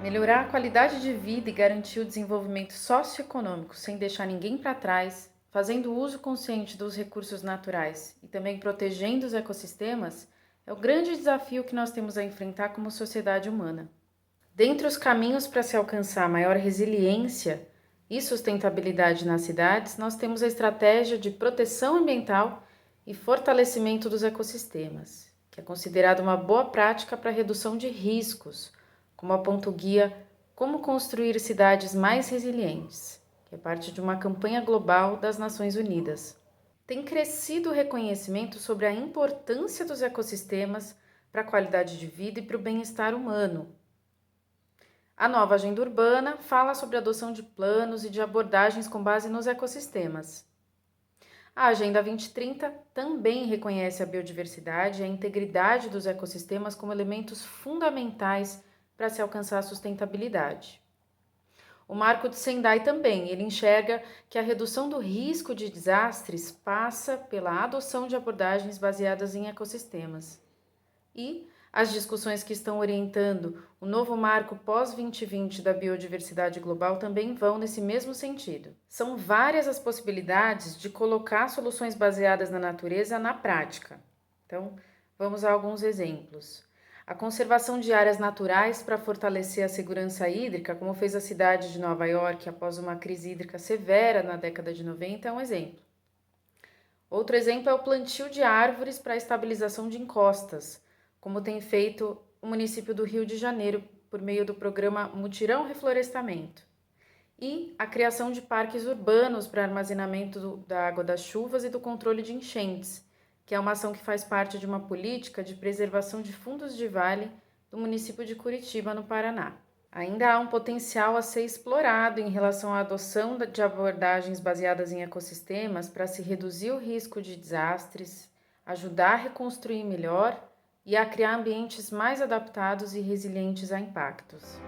Melhorar a qualidade de vida e garantir o desenvolvimento socioeconômico sem deixar ninguém para trás, fazendo uso consciente dos recursos naturais e também protegendo os ecossistemas, é o grande desafio que nós temos a enfrentar como sociedade humana. Dentre os caminhos para se alcançar maior resiliência e sustentabilidade nas cidades, nós temos a estratégia de proteção ambiental e fortalecimento dos ecossistemas, que é considerada uma boa prática para a redução de riscos, como aponta o guia Como Construir Cidades Mais Resilientes, que é parte de uma campanha global das Nações Unidas. Tem crescido o reconhecimento sobre a importância dos ecossistemas para a qualidade de vida e para o bem-estar humano. A nova agenda urbana fala sobre a adoção de planos e de abordagens com base nos ecossistemas. A Agenda 2030 também reconhece a biodiversidade e a integridade dos ecossistemas como elementos fundamentais para se alcançar a sustentabilidade. O Marco de Sendai também, ele enxerga que a redução do risco de desastres passa pela adoção de abordagens baseadas em ecossistemas. E as discussões que estão orientando o novo marco pós-2020 da biodiversidade global também vão nesse mesmo sentido. São várias as possibilidades de colocar soluções baseadas na natureza na prática. Então, vamos a alguns exemplos. A conservação de áreas naturais para fortalecer a segurança hídrica, como fez a cidade de Nova York após uma crise hídrica severa na década de 90, é um exemplo. Outro exemplo é o plantio de árvores para a estabilização de encostas, como tem feito o município do Rio de Janeiro por meio do programa Mutirão Reflorestamento. E a criação de parques urbanos para armazenamento da água das chuvas e do controle de enchentes, que é uma ação que faz parte de uma política de preservação de fundos de vale do município de Curitiba, no Paraná. Ainda há um potencial a ser explorado em relação à adoção de abordagens baseadas em ecossistemas para se reduzir o risco de desastres, ajudar a reconstruir melhor e a criar ambientes mais adaptados e resilientes a impactos.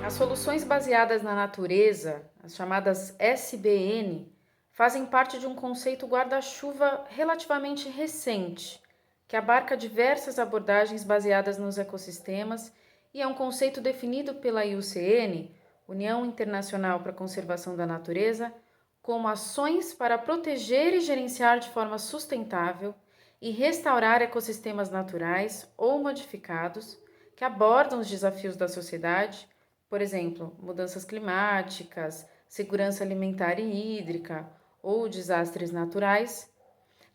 As soluções baseadas na natureza, as chamadas SBN, fazem parte de um conceito guarda-chuva relativamente recente, que abarca diversas abordagens baseadas nos ecossistemas e é um conceito definido pela IUCN, União Internacional para a Conservação da Natureza, como ações para proteger e gerenciar de forma sustentável e restaurar ecossistemas naturais ou modificados que abordam os desafios da sociedade, por exemplo, mudanças climáticas, segurança alimentar e hídrica ou desastres naturais,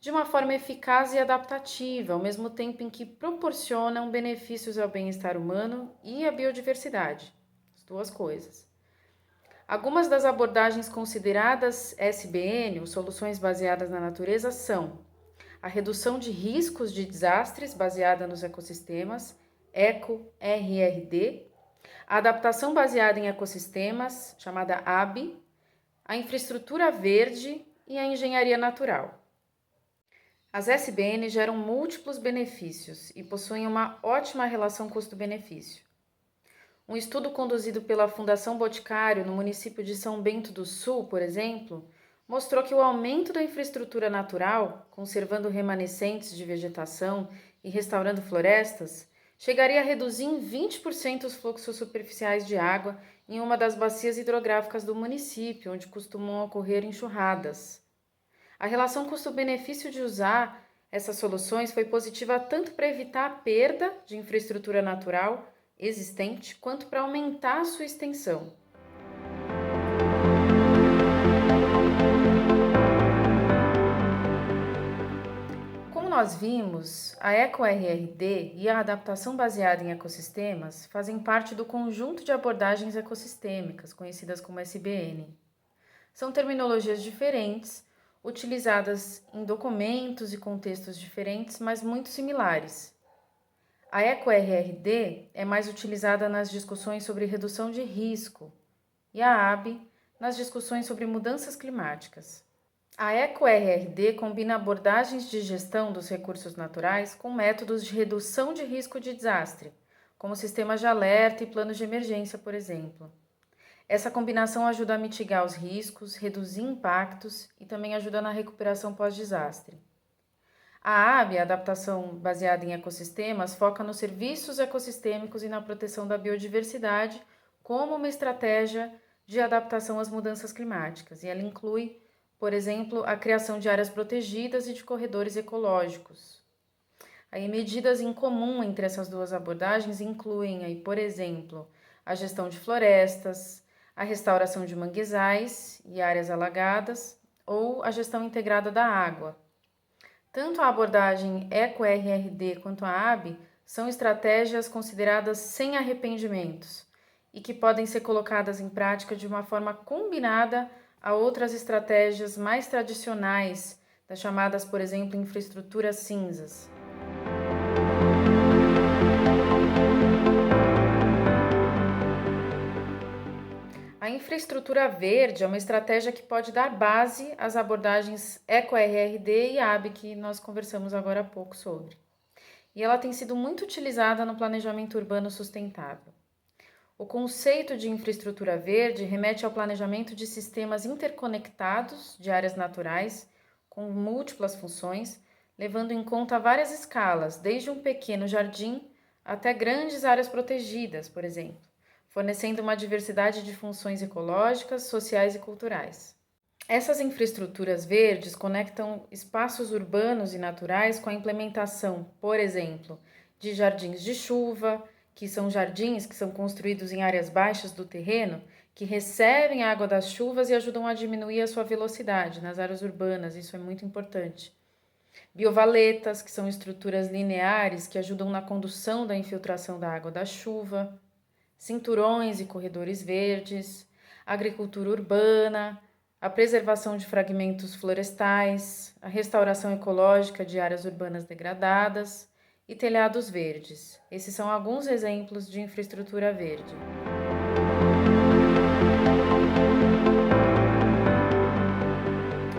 de uma forma eficaz e adaptativa, ao mesmo tempo em que proporcionam benefícios ao bem-estar humano e à biodiversidade, as duas coisas. Algumas das abordagens consideradas SBN, ou soluções baseadas na natureza, são a redução de riscos de desastres baseada nos ecossistemas, ECO-RRD, a adaptação baseada em ecossistemas, chamada AB, a infraestrutura verde e a engenharia natural. As SBN geram múltiplos benefícios e possuem uma ótima relação custo-benefício. Um estudo conduzido pela Fundação Boticário no município de São Bento do Sul, por exemplo, mostrou que o aumento da infraestrutura natural, conservando remanescentes de vegetação e restaurando florestas, chegaria a reduzir em 20% os fluxos superficiais de água em uma das bacias hidrográficas do município, onde costumam ocorrer enxurradas. A relação custo-benefício de usar essas soluções foi positiva tanto para evitar a perda de infraestrutura natural existente, quanto para aumentar a sua extensão. Como nós vimos, a EcoRRD e a adaptação baseada em ecossistemas fazem parte do conjunto de abordagens ecossistêmicas, conhecidas como SBN. São terminologias diferentes, utilizadas em documentos e contextos diferentes, mas muito similares. A EcoRRD é mais utilizada nas discussões sobre redução de risco e a AB nas discussões sobre mudanças climáticas. A EcoRRD combina abordagens de gestão dos recursos naturais com métodos de redução de risco de desastre, como sistemas de alerta e planos de emergência, por exemplo. Essa combinação ajuda a mitigar os riscos, reduzir impactos e também ajuda na recuperação pós-desastre. A AB, a adaptação baseada em ecossistemas, foca nos serviços ecossistêmicos e na proteção da biodiversidade como uma estratégia de adaptação às mudanças climáticas. E ela inclui, por exemplo, a criação de áreas protegidas e de corredores ecológicos. Aí, medidas em comum entre essas duas abordagens incluem, aí, por exemplo, a gestão de florestas, a restauração de manguezais e áreas alagadas ou a gestão integrada da água. Tanto a abordagem EcoRRD quanto a AB são estratégias consideradas sem arrependimentos e que podem ser colocadas em prática de uma forma combinada a outras estratégias mais tradicionais, das chamadas, por exemplo, infraestruturas cinzas. A infraestrutura verde é uma estratégia que pode dar base às abordagens EcoRRD e AB que nós conversamos agora há pouco sobre. E ela tem sido muito utilizada no planejamento urbano sustentável. O conceito de infraestrutura verde remete ao planejamento de sistemas interconectados de áreas naturais com múltiplas funções, levando em conta várias escalas, desde um pequeno jardim até grandes áreas protegidas, por exemplo, fornecendo uma diversidade de funções ecológicas, sociais e culturais. Essas infraestruturas verdes conectam espaços urbanos e naturais com a implementação, por exemplo, de jardins de chuva, que são jardins que são construídos em áreas baixas do terreno, que recebem a água das chuvas e ajudam a diminuir a sua velocidade nas áreas urbanas, isso é muito importante. Biovaletas, que são estruturas lineares que ajudam na condução da infiltração da água da chuva. Cinturões e corredores verdes, agricultura urbana, a preservação de fragmentos florestais, a restauração ecológica de áreas urbanas degradadas e telhados verdes. Esses são alguns exemplos de infraestrutura verde.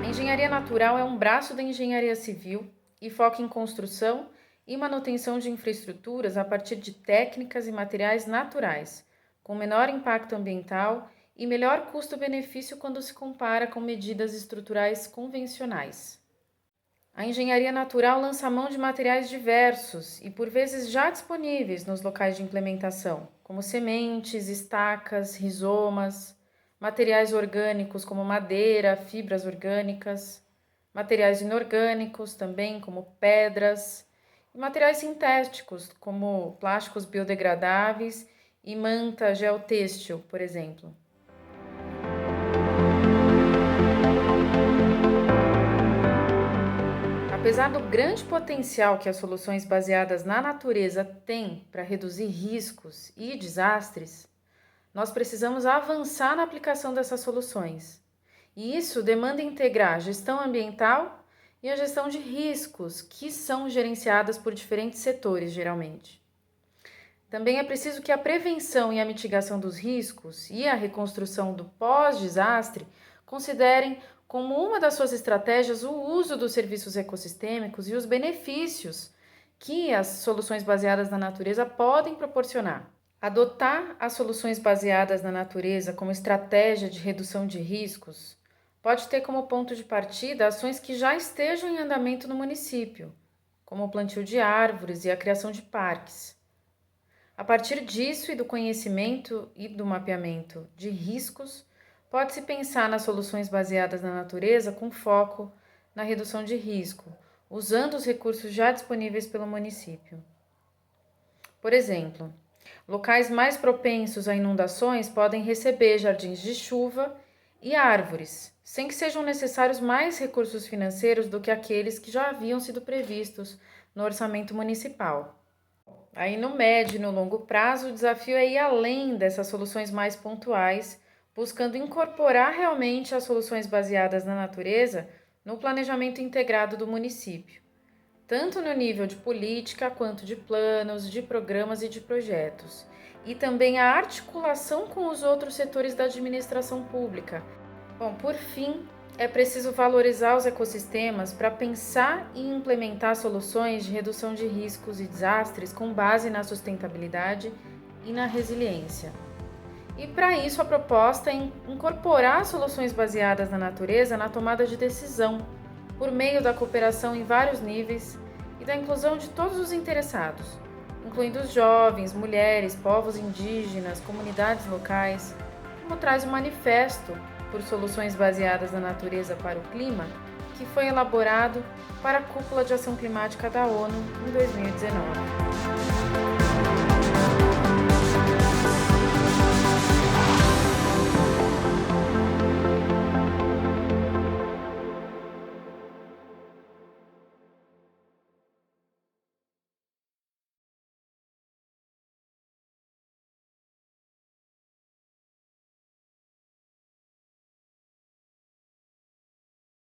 A engenharia natural é um braço da engenharia civil e foca em construção e manutenção de infraestruturas a partir de técnicas e materiais naturais, com menor impacto ambiental e melhor custo-benefício quando se compara com medidas estruturais convencionais. A engenharia natural lança mão de materiais diversos e por vezes já disponíveis nos locais de implementação, como sementes, estacas, rizomas, materiais orgânicos como madeira, fibras orgânicas, materiais inorgânicos também como pedras, e materiais sintéticos como plásticos biodegradáveis e manta geotêxtil, por exemplo. Apesar do grande potencial que as soluções baseadas na natureza têm para reduzir riscos e desastres, nós precisamos avançar na aplicação dessas soluções. E isso demanda integrar a gestão ambiental e a gestão de riscos, que são gerenciadas por diferentes setores, geralmente. Também é preciso que a prevenção e a mitigação dos riscos e a reconstrução do pós-desastre considerem como uma das suas estratégias o uso dos serviços ecossistêmicos e os benefícios que as soluções baseadas na natureza podem proporcionar. Adotar as soluções baseadas na natureza como estratégia de redução de riscos pode ter como ponto de partida ações que já estejam em andamento no município, como o plantio de árvores e a criação de parques. A partir disso e do conhecimento e do mapeamento de riscos, pode-se pensar nas soluções baseadas na natureza com foco na redução de risco, usando os recursos já disponíveis pelo município. Por exemplo, locais mais propensos a inundações podem receber jardins de chuva e árvores, sem que sejam necessários mais recursos financeiros do que aqueles que já haviam sido previstos no orçamento municipal. Aí no médio e no longo prazo, o desafio é ir além dessas soluções mais pontuais, buscando incorporar realmente as soluções baseadas na natureza no planejamento integrado do município, tanto no nível de política quanto de planos, de programas e de projetos, e também a articulação com os outros setores da administração pública. Bom, por fim, é preciso valorizar os ecossistemas para pensar e implementar soluções de redução de riscos e desastres com base na sustentabilidade e na resiliência. E para isso a proposta é incorporar soluções baseadas na natureza na tomada de decisão, por meio da cooperação em vários níveis e da inclusão de todos os interessados, incluindo os jovens, mulheres, povos indígenas, comunidades locais, como traz o Manifesto por Soluções Baseadas na Natureza para o Clima, que foi elaborado para a Cúpula de Ação Climática da ONU em 2019.